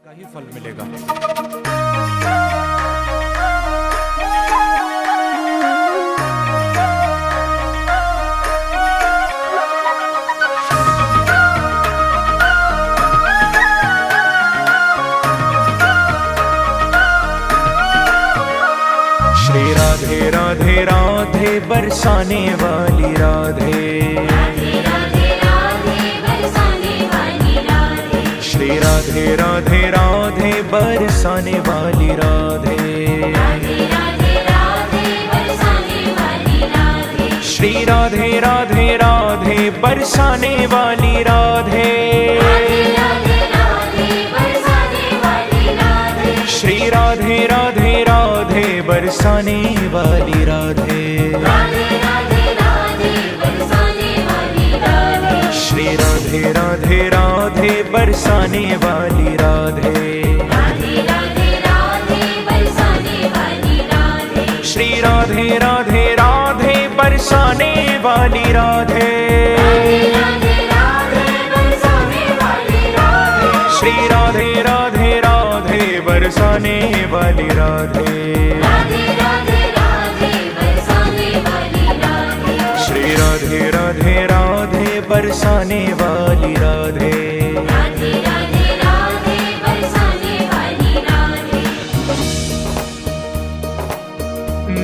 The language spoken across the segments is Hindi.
का ही फल मिलेगा। श्री राधे राधे राधे बरसाने वाली राधे, श्री राधे राधे राधे बरसाने वाली राधे, श्री राधे राधे राधे बरसाने वाली राधे, श्री राधे राधे राधे बरसाने वाली राधे, श्री राधे राधे राधे बरसाने वाली राधे, श्री राधे राधे राधे बरसाने वाली राधे, श्री राधे राधे राधे बरसाने वाली राधे, श्री राधे राधे राधे बरसाने वाली राधे।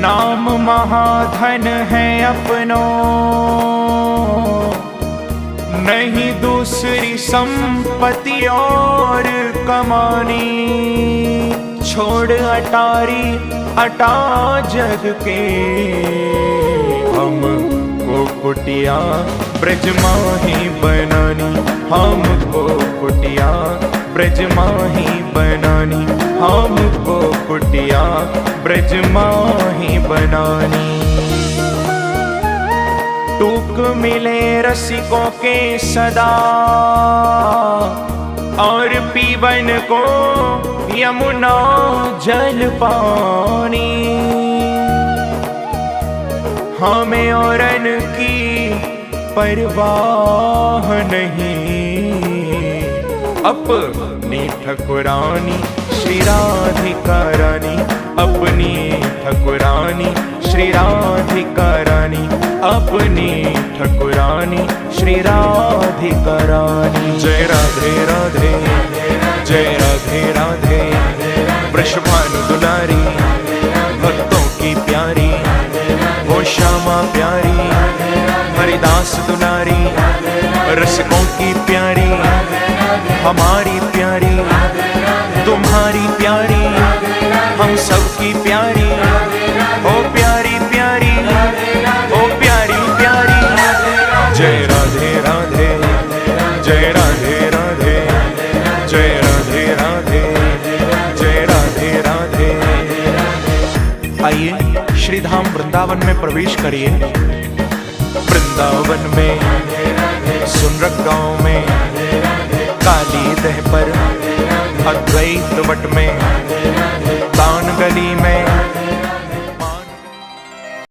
नाम महाधन है अपनों, नहीं दूसरी संपत्ति और कमानी, छोड़ अटारी अटा जग के, हमको कुटिया ब्रज माही बनानी, हमको कुटिया ब्रज माही बनानी, हमको कुटिया ब्रज माही बनानी। टूक मिले रसिकों के सदा और पीवन को यमुना जल पानी, हमें औरन की परवाह नहीं, अपनी ठकुरानी श्री राधिका रानी, अपनी ठकुरानी श्री राधिका रानी, अपनी ठकुरानी श्री राधिका रानी। जय राधे राधे, जय राधे राधे, वृषभानु दुलारी, भक्तों की प्यारी, वो श्यामा प्यारी, हरिदास दुलारी, रसिकों की प्यारी, हमारी प्यारी, तुम्हारी प्यारी, हम सबकी प्यारी, ओ प्यारी प्यारी, ओ प्यारी प्यारी। जय राधे राधे, जय राधे राधे, जय राधे राधे, जय राधे राधे। आइए श्री धाम वृंदावन में प्रवेश करिए। वृंदावन में सुनरक गांव में काली दह पर, अद्वैत वट में, कान गली में